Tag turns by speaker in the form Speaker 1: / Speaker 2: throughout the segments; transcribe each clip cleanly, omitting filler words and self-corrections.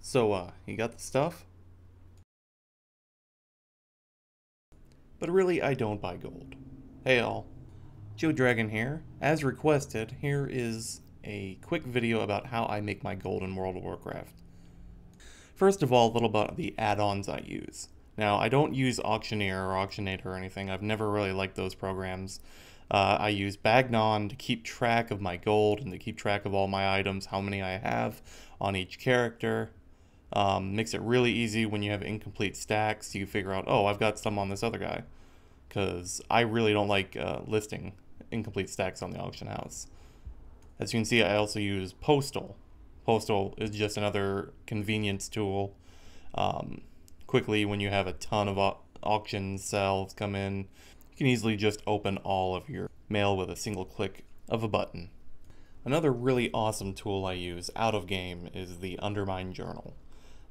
Speaker 1: So, you got the stuff? But really, I don't buy gold. Hey all, Joe Dragon here. As requested, here is a quick video about how I make my gold in World of Warcraft. First of all, a little about the add-ons I use. Now, I don't use Auctioneer or Auctionator or anything. I've never really liked those programs. I use Bagnon to keep track of my gold and to keep track of all my items, how many I have on each character. Makes it really easy when you have incomplete stacks. You figure out, oh, I've got some on this other guy. Because I really don't like listing incomplete stacks on the auction house. As you can see, I also use Postal. Postal is just another convenience tool. Quickly, when you have a ton of auction sales come in, you can easily just open all of your mail with a single click of a button. Another really awesome tool I use out of game is the Undermine Journal.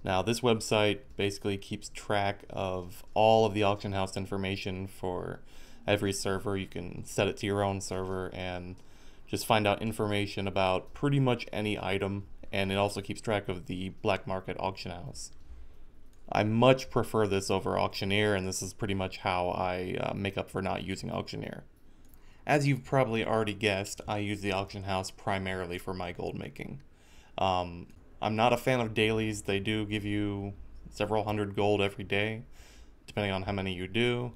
Speaker 1: Now, this website basically keeps track of all of the auction house information for every server. You can set it to your own server and just find out information about pretty much any item, and it also keeps track of the black market auction house. I much prefer this over Auctioneer, and this is pretty much how I make up for not using Auctioneer. As you've probably already guessed, I use the auction house primarily for my gold making. I'm not a fan of dailies. They do give you several hundred gold every day, depending on how many you do.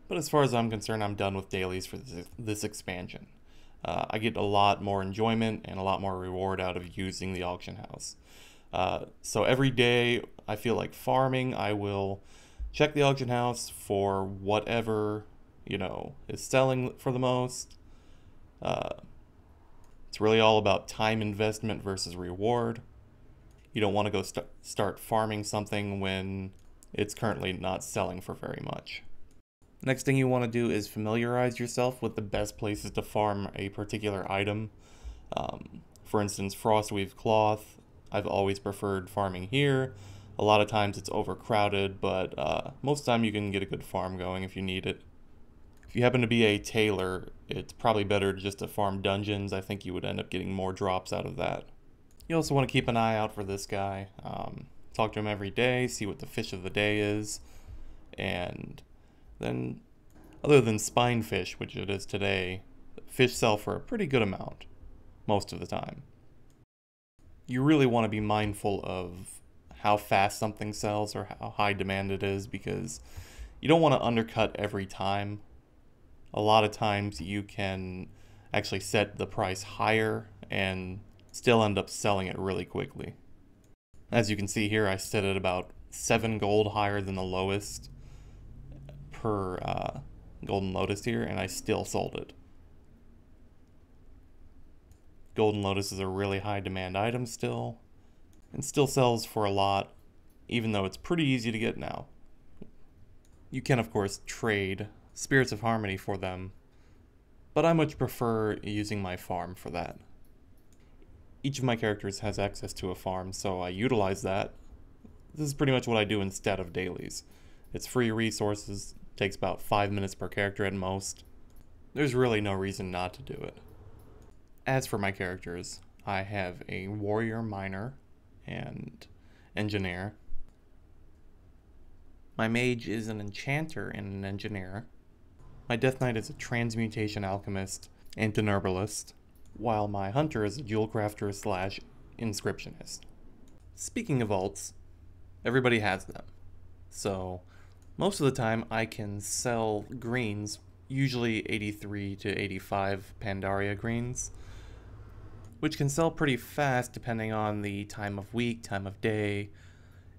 Speaker 1: But as far as I'm concerned, I'm done with dailies for this expansion. I get a lot more enjoyment and a lot more reward out of using the auction house. So every day I feel like farming, I will check the auction house for whatever, is selling for the most. It's really all about time investment versus reward. You don't want to go start farming something when it's currently not selling for very much. Next thing you want to do is familiarize yourself with the best places to farm a particular item. For instance, Frostweave Cloth, I've always preferred farming here. A lot of times it's overcrowded, but most of the time you can get a good farm going if you need it. If you happen to be a tailor, it's probably better just to farm dungeons. I think you would end up getting more drops out of that. You also want to keep an eye out for this guy. Talk to him every day, see what the fish of the day is. And then, other than spinefish, which it is today, fish sell for a pretty good amount, most of the time. You really want to be mindful of how fast something sells or how high demand it is, because you don't want to undercut every time. A lot of times you can actually set the price higher and still end up selling it really quickly. As you can see here, I set it about 7 gold higher than the lowest per Golden Lotus here, and I still sold it. Golden Lotus is a really high demand item still, and still sells for a lot, even though it's pretty easy to get now. You can of course trade Spirits of Harmony for them, but I much prefer using my farm for that. Each of my characters has access to a farm, so I utilize that. This is pretty much what I do instead of dailies. It's free resources, takes about 5 minutes per character at most. There's really no reason not to do it. As for my characters, I have a warrior, miner, and engineer. My mage is an enchanter and an engineer. My death knight is a transmutation alchemist and an herbalist, while my hunter is a jewel crafter / inscriptionist. Speaking of alts, everybody has them. So most of the time I can sell greens, usually 83 to 85 Pandaria greens, which can sell pretty fast depending on the time of week, time of day,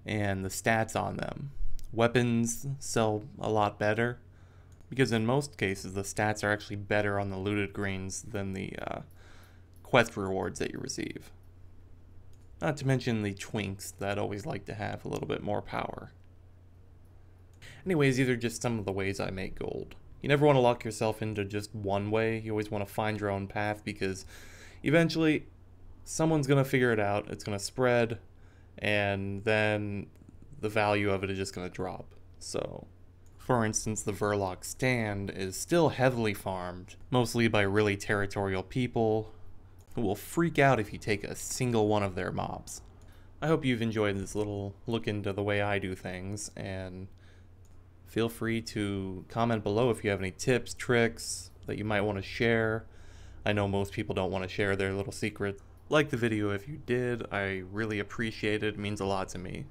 Speaker 1: and the stats on them. Weapons sell a lot better, because in most cases the stats are actually better on the looted greens than the quest rewards that you receive. Not to mention the twinks that always like to have a little bit more power. Anyways, these are just some of the ways I make gold. You never want to lock yourself into just one way. You always want to find your own path, because eventually someone's going to figure it out, it's going to spread, and then the value of it is just going to drop. So, for instance, the Verloc stand is still heavily farmed, mostly by really territorial people who will freak out if you take a single one of their mobs. I hope you've enjoyed this little look into the way I do things, and feel free to comment below if you have any tips, tricks that you might want to share. I know most people don't want to share their little secrets. Like the video if you did, I really appreciate it, it means a lot to me.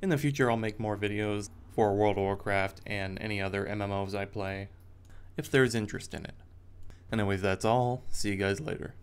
Speaker 1: In the future I'll make more videos for World of Warcraft and any other MMOs I play, if there's interest in it. Anyways, that's all. See you guys later.